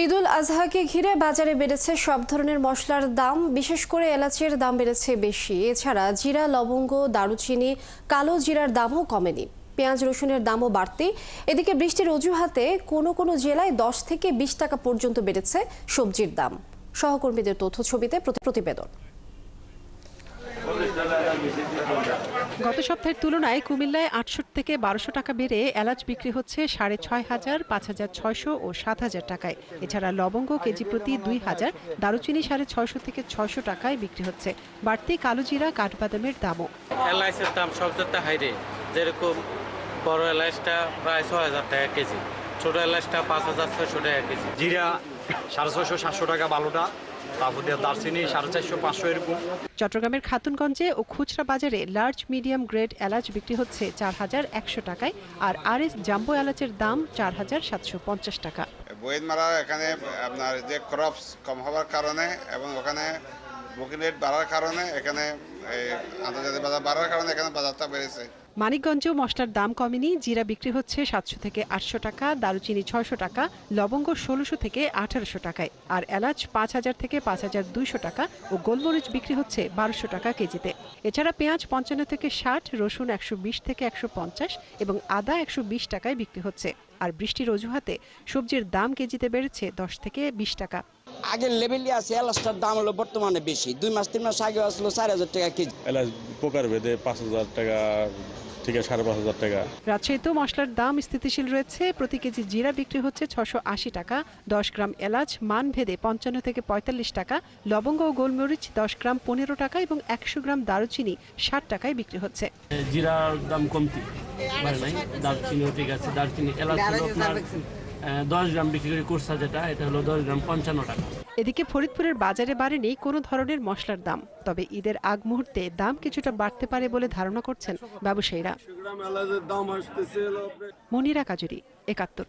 ঈদুল আজহাকে ঘিরে বাজারে বেড়েছে সব ধরনের মশলার দাম, বিশেষ করে এলাচের দাম বেড়েছে বেশি। এছাড়া জিরা, লবঙ্গ, দারুচিনি, কালো জিরার দামও কমেনি। পেঁয়াজ রসুনের দামও বাড়তি। এদিকে বৃষ্টির অজুহাতে কোনো কোনো জেলায় 10 থেকে 20 টাকা পর্যন্ত বেড়েছে সবজির দাম। সহকর্মীদের তথ্য ছবিতে প্রতিবেদন। গত সপ্তাহের তুলনায় কুমিল্লায় ৮০০ থেকে ১২০০ টাকা বেড়ে এলাচ বিক্রি হচ্ছে ৬৫০০, ৫৬০০ ও ৭০০০ টাকায়। এছাড়া লবঙ্গ কেজি প্রতি ২০০০, দারুচিনি ৬৫০ থেকে ৬০০ টাকায় বিক্রি হচ্ছে। বাড়তি কালো জিরা, কাঠবাদামের দামও। এলাচের দাম সবচেয়ে হাইরে, যেরকম বড় এলাচটা প্রায় ৬০০০ টাকা কেজি, ছোট এলাচটা ৫৬০০ টাকা কেজি। জিরা ৬৫০, ৭০০ টাকা ভালোটা, তারপর দারচিনি ৪৫০, ৫০০ এরকম। চট্টগ্রামের খাতুনগঞ্জে ও খুচরা বাজারে লার্জ মিডিয়াম গ্রেড এলাচ বিক্রি হচ্ছে ৪১০০ টাকায়, আর আরএস জাম্বো এলাচের দাম ৪৭৫০ টাকা। বইয়ের মারা এখানে আপনার যে ক্রপস কম হওয়ার কারণে এবং ওখানে বুকিং রেট বাড়ার কারণে এখানে আন্তর্জাতিক বাজার বাড়ার কারণে এখানে বাজারটা বেড়েছে। মানিকগঞ্জেও মশলার দাম কমেনি। জিরা বিক্রি হচ্ছে ৭০০ থেকে ৮০০ টাকা, দারুচিনি ৬০০ টাকা, লবঙ্গ ১৬০০ থেকে ১৮০০ টাকায়, আর এলাচ ৫০০০ থেকে ৫২০০ টাকা ও গোলমরিচ বিক্রি হচ্ছে ১২০০ টাকা কেজিতে। এছাড়া পেঁয়াজ ৫৫ থেকে ৬০, রসুন ১২০ থেকে ১৫০ এবং আদা ১২০ টাকায় বিক্রি হচ্ছে। আর বৃষ্টির অজুহাতে সবজির দাম কেজিতে বেড়েছে ১০ থেকে ২০ টাকা। আগের লেভেলে আছে, এলাচটার দাম হলো বর্তমানে বেশি। ২ মাস ৩ মাস আগে আসলো ৪০০০ টাকা কেজি। এলাচ প্রকার ভেদে ৫০০০ টাকা থেকে ৫৫০০ টাকা। রাজশাহীতেও মশলার দাম স্থিতিশীল রয়েছে। প্রতি কেজি জিরা বিক্রি হচ্ছে ৬৮০ টাকা, ১০ গ্রাম এলাচ মান ভেদে ৫৫ থেকে ৪৫ টাকা, লবঙ্গ ও গোলমরিচ ১০ গ্রাম ১৫ টাকা এবং ১০০ গ্রাম দারুচিনি ৬০ টাকায় বিক্রি হচ্ছে। জিরার দাম কমতি বাড়ে নাই, দারচিনিও ঠিক আছে। দারচিনি এলাচ হলো আপনার ১০ গ্রাম বিক্রি করে কোর্সা, যেটা এটা হলো 10 গ্রাম ৫৫ টাকা। এদিকে ফরিদপুরের বাজারে বাড়েনি কোনো ধরনের মশলার দাম, তবে ঈদের আগ মুহূর্তে দাম কিছুটা বাড়তে পারে বলে ধারণা করছেন ব্যবসায়ীরা। মনিরা কাজুরি, ৭১।